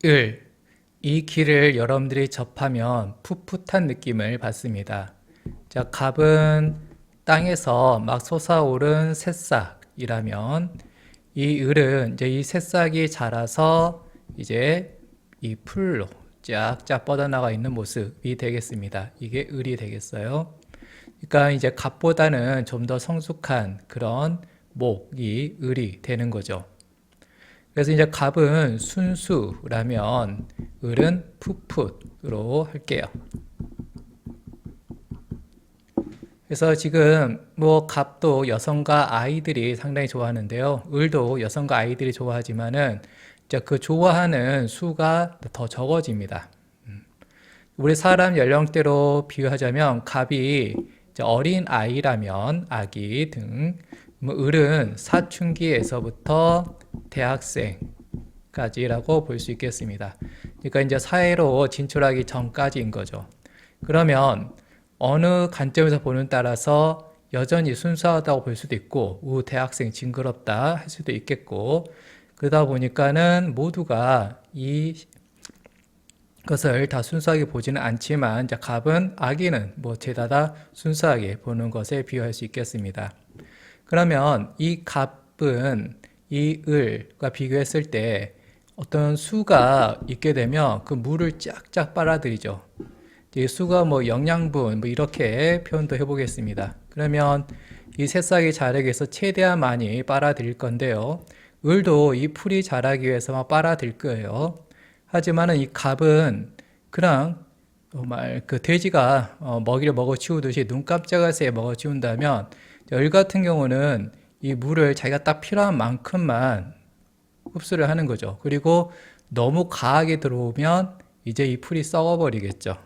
을, 이 길을 여러분들이 접하면 풋풋한 느낌을 받습니다. 자, 갑은 땅에서 막 솟아오른 새싹이라면 이 을은 이제 이 새싹이 자라서 이제 이 풀로 쫙쫙 뻗어나가 있는 모습이 되겠습니다. 이게 을이 되겠어요. 그러니까 이제 갑보다는 좀 더 성숙한 그런 목이 을이 되는 거죠. 그래서 이제 갑은 순수라면 을은 풋풋으로 할게요. 그래서 지금 뭐 갑도 여성과 아이들이 상당히 좋아하는데요. 을도 여성과 아이들이 좋아하지만은 이제 그 좋아하는 수가 더 적어집니다. 우리 사람 연령대로 비유하자면 갑이 이제 어린 아이라면 아기 등, 뭐 을은 사춘기에서부터 대학생까지라고 볼 수 있겠습니다. 그러니까 이제 사회로 진출하기 전까지인 거죠. 그러면 어느 관점에서 보는 따라서 여전히 순수하다고 볼 수도 있고, 대학생 징그럽다 할 수도 있겠고, 그러다 보니까는 모두가 이 것을 다 순수하게 보지는 않지만, 이제 갑은 아기는 뭐 죄다 다 순수하게 보는 것에 비유할 수 있겠습니다. 그러면 이 갑은 이 을과 비교했을 때 어떤 수가 있게 되면 그 물을 쫙쫙 빨아들이죠. 이 수가 뭐 영양분 뭐 이렇게 표현도 해보겠습니다. 그러면 이 새싹이 자라기 위해서 최대한 많이 빨아들일 건데요. 을도 이 풀이 자라기 위해서 빨아들일 거예요. 하지만은 이 갑은 그냥 정말 그 돼지가 먹이를 먹어 치우듯이 눈 깜짝할 새에 먹어 치운다면, 을 같은 경우는 이 물을 자기가 딱 필요한 만큼만 흡수를 하는 거죠. 그리고 너무 과하게 들어오면 이제 이 풀이 썩어버리겠죠.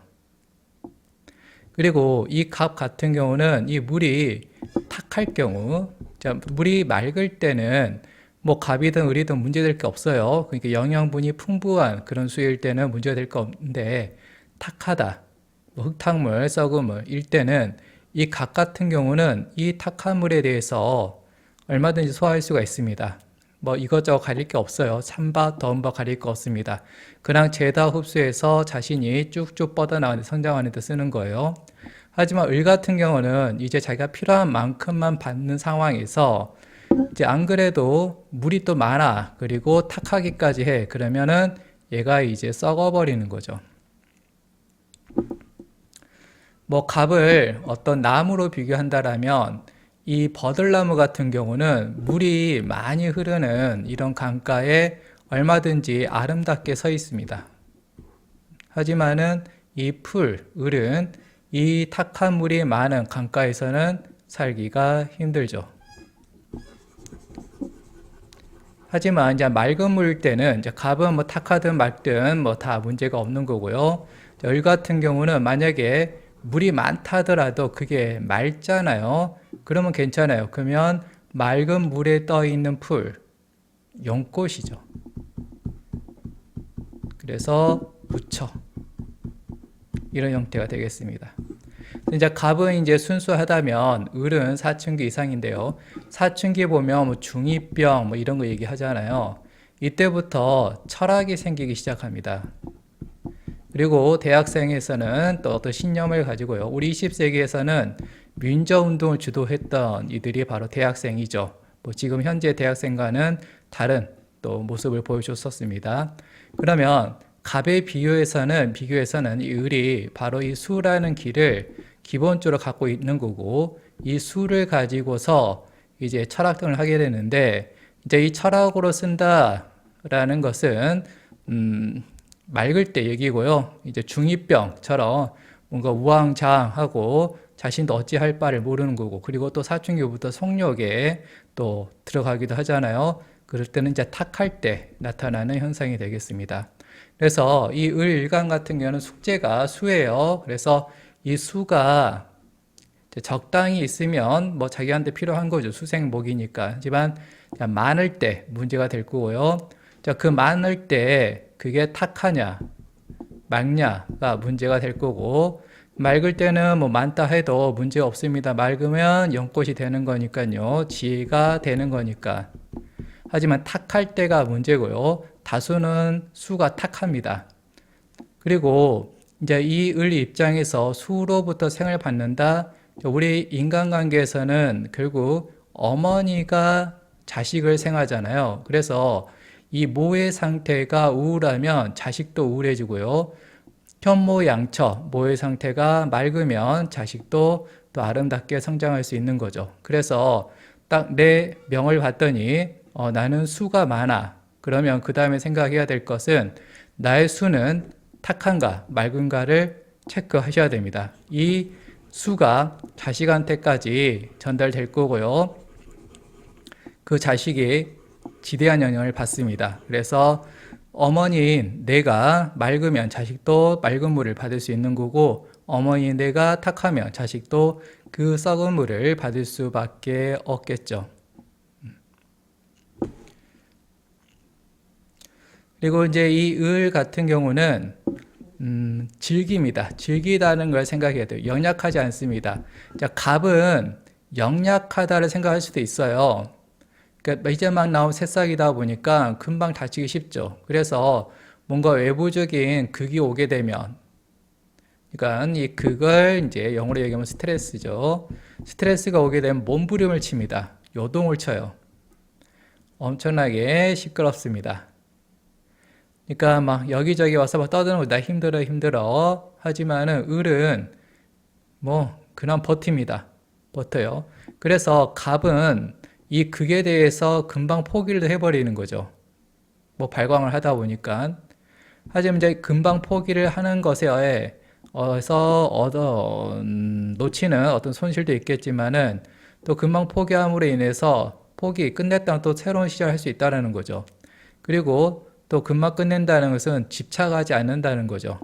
그리고 이 갑 같은 경우는 이 물이 탁할 경우, 자, 물이 맑을 때는 뭐 갑이든 을이든 문제될 게 없어요. 그러니까 영양분이 풍부한 그런 수일 때는 문제가 될 거 없는데, 탁하다, 뭐 흙탕물, 썩은 물일 때는 이 갑 같은 경우는 이 탁한 물에 대해서 얼마든지 소화할 수가 있습니다. 뭐 이것저것 가릴 게 없어요. 찬밥, 더운밥 가릴 거 없습니다. 그냥 죄다 흡수해서 자신이 쭉쭉 뻗어나가는 성장하는 데 쓰는 거예요. 하지만 을 같은 경우는 이제 자기가 필요한 만큼만 받는 상황에서 이제 안 그래도 물이 또 많아, 그리고 탁하기까지 해. 그러면은 얘가 이제 썩어버리는 거죠. 뭐 갑을 어떤 나무로 비교한다라면 이 버들나무 같은 경우는 물이 많이 흐르는 이런 강가에 얼마든지 아름답게 서 있습니다. 하지만은 이 풀, 을은 이 탁한 물이 많은 강가에서는 살기가 힘들죠. 하지만 이제 맑은 물일 때는 이제 갑은 뭐 탁하든 맑든 뭐 다 문제가 없는 거고요. 을 같은 경우는 만약에 물이 많다 하더라도 그게 맑잖아요. 그러면 괜찮아요. 그러면 맑은 물에 떠 있는 풀, 연꽃이죠. 그래서 부처, 이런 형태가 되겠습니다. 이제 갑은 이제 순수하다면 을은 사춘기 이상인데요. 사춘기 보면 뭐 중2병 뭐 이런 거 얘기하잖아요. 이때부터 철학이 생기기 시작합니다. 그리고 대학생에서는 또 어떤 신념을 가지고요. 우리 20세기에서는 민주운동을 주도했던 이들이 바로 대학생이죠. 뭐 지금 현재 대학생과는 다른 또 모습을 보여줬었습니다. 그러면 갑의 비교에서는 이 을이 바로 이 수라는 길을 기본적으로 갖고 있는 거고, 이 수를 가지고서 이제 철학 등을 하게 되는데, 이제 이 철학으로 쓴다라는 것은 맑을 때 얘기고요. 이제 중2병처럼 뭔가 우왕좌왕하고 자신도 어찌할 바를 모르는 거고, 그리고 또 사춘기부터 성욕에 또 들어가기도 하잖아요. 그럴 때는 이제 탁할 때 나타나는 현상이 되겠습니다. 그래서 이 을일간 같은 경우는 숙제가 수예요. 그래서 이 수가 적당히 있으면 뭐 자기한테 필요한 거죠. 수생목이니까. 하지만 많을 때 문제가 될 거고요. 자, 그 많을 때 그게 탁하냐, 맑냐가 문제가 될 거고, 맑을 때는 뭐 많다 해도 문제 없습니다. 맑으면 연꽃이 되는 거니까요. 지혜가 되는 거니까. 하지만 탁할 때가 문제고요. 다수는 수가 탁합니다. 그리고 이제 이 을 입장에서 수로부터 생을 받는다. 우리 인간관계에서는 결국 어머니가 자식을 생하잖아요. 그래서 이 모의 상태가 우울하면 자식도 우울해지고요. 현모양처, 모의 상태가 맑으면 자식도 또 아름답게 성장할 수 있는 거죠. 그래서 딱 내 명을 봤더니 나는 수가 많아. 그러면 그 다음에 생각해야 될 것은 나의 수는 탁한가 맑은가를 체크하셔야 됩니다. 이 수가 자식한테까지 전달될 거고요. 그 자식이 지대한 영향을 받습니다. 그래서 어머니인 내가 맑으면 자식도 맑은 물을 받을 수 있는 거고, 어머니인 내가 탁하면 자식도 그 썩은 물을 받을 수밖에 없겠죠. 그리고 이제 이 을 같은 경우는 즐깁니다. 즐기다는 걸 생각해야 돼요. 영약하지 않습니다. 자, 갑은 영약하다를 생각할 수도 있어요. 그러니까 이제 막 나온 새싹이다 보니까 금방 다치기 쉽죠. 그래서 뭔가 외부적인 극이 오게 되면, 그러니까 이 극을 이제 영어로 얘기하면 스트레스죠. 스트레스가 오게 되면 몸부림을 칩니다. 요동을 쳐요. 엄청나게 시끄럽습니다. 그러니까 막 여기저기 와서 막 떠드는 나 힘들어 하지만은 을은 뭐 그냥 버팁니다. 버텨요. 그래서 갑은 이 극에 대해서 금방 포기를 해버리는 거죠. 뭐 발광을 하다 보니까. 하지만 이제 금방 포기를 하는 것에 놓치는 어떤 손실도 있겠지만은 또 금방 포기함으로 인해서 끝냈다면 또 새로운 시작을 할 수 있다는 거죠. 그리고 또 금방 끝낸다는 것은 집착하지 않는다는 거죠.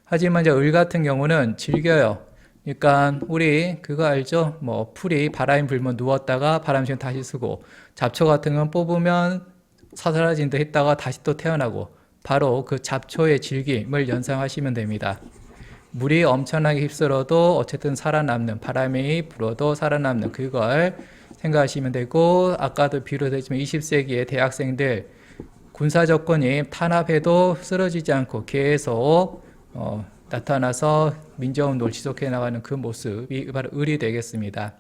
하지만 이제 을 같은 경우는 즐겨요. 그러니까 우리 그거 알죠? 뭐 풀이 바람이 불면 누웠다가 바람 쐬면 다시 쓰고, 잡초 같은 건 뽑으면 사라진다 했다가 다시 또 태어나고, 바로 그 잡초의 즐김을 연상하시면 됩니다. 물이 엄청나게 휩쓸어도 어쨌든 살아남는, 바람이 불어도 살아남는 그걸 생각하시면 되고, 아까도 비롯했지만 20세기의 대학생들 군사 조건이 탄압해도 쓰러지지 않고 계속 나타나서 민주화운동을 지속해 나가는 그 모습이 바로 을이 되겠습니다.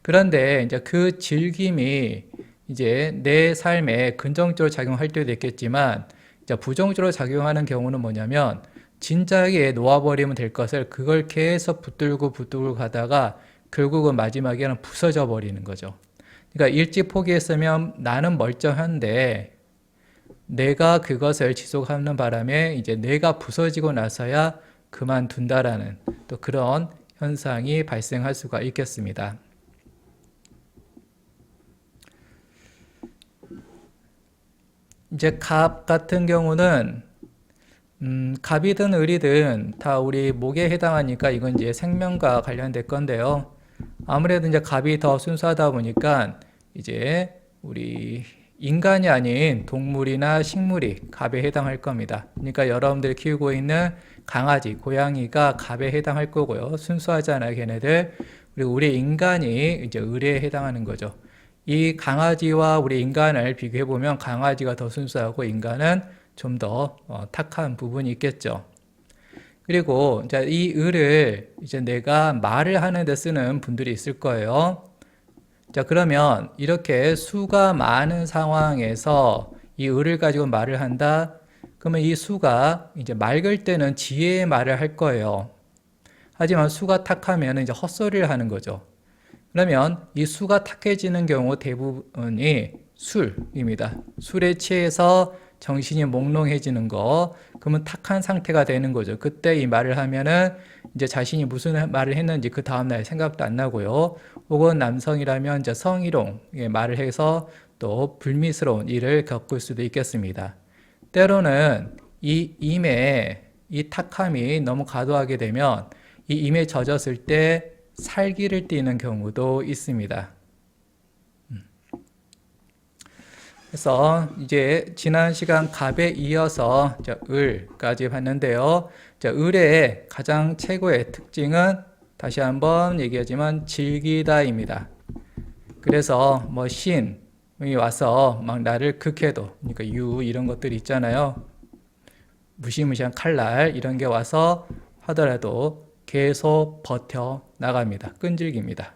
그런데 이제 그 즐김이 이제 내 삶에 긍정적으로 작용할 때도 있겠지만, 이제 부정적으로 작용하는 경우는 뭐냐면, 진작에 놓아버리면 될 것을 그걸 계속 붙들고 가다가 결국은 마지막에는 부서져 버리는 거죠. 그러니까 일찍 포기했으면 나는 멀쩡한데 내가 그것을 지속하는 바람에 이제 내가 부서지고 나서야 그만둔다라는 또 그런 현상이 발생할 수가 있겠습니다. 이제 갑 같은 경우는 갑이든 을이든 다 우리 목에 해당하니까 이건 이제 생명과 관련된 건데요. 아무래도 이제 갑이 더 순수하다 보니까 이제 우리 인간이 아닌 동물이나 식물이 갑에 해당할 겁니다. 그러니까 여러분들이 키우고 있는 강아지, 고양이가 갑에 해당할 거고요. 순수하잖아요, 걔네들. 그리고 우리 인간이 이제 을에 해당하는 거죠. 이 강아지와 우리 인간을 비교해 보면 강아지가 더 순수하고 인간은 좀 더 탁한 부분이 있겠죠. 그리고 이제 이 을을 이제 내가 말을 하는데 쓰는 분들이 있을 거예요. 자, 그러면 이렇게 수가 많은 상황에서 이 을을 가지고 말을 한다. 그러면 이 수가 이제 맑을 때는 지혜의 말을 할 거예요. 하지만 수가 탁하면 이제 헛소리를 하는 거죠. 그러면 이 수가 탁해지는 경우 대부분이 술입니다. 술에 취해서 정신이 몽롱해지는 거, 그러면 탁한 상태가 되는 거죠. 그때 이 말을 하면은 이제 자신이 무슨 말을 했는지 그 다음날 생각도 안 나고요. 혹은 남성이라면 이제 성희롱의 말을 해서 또 불미스러운 일을 겪을 수도 있겠습니다. 때로는 이 임에 이 탁함이 너무 과도하게 되면 이 임에 젖었을 때 살기를 띠는 경우도 있습니다. 그래서 이제 지난 시간 갑에 이어서 을까지 봤는데요. 을의 가장 최고의 특징은 다시 한번 얘기하지만 즐기다입니다. 그래서 뭐 신, 와서 막 나를 극해도, 그러니까 유 이런 것들이 있잖아요. 무시무시한 칼날 이런 게 와서 하더라도 계속 버텨 나갑니다. 끈질깁니다.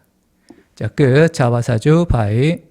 자, 끝. 자바사주 바이.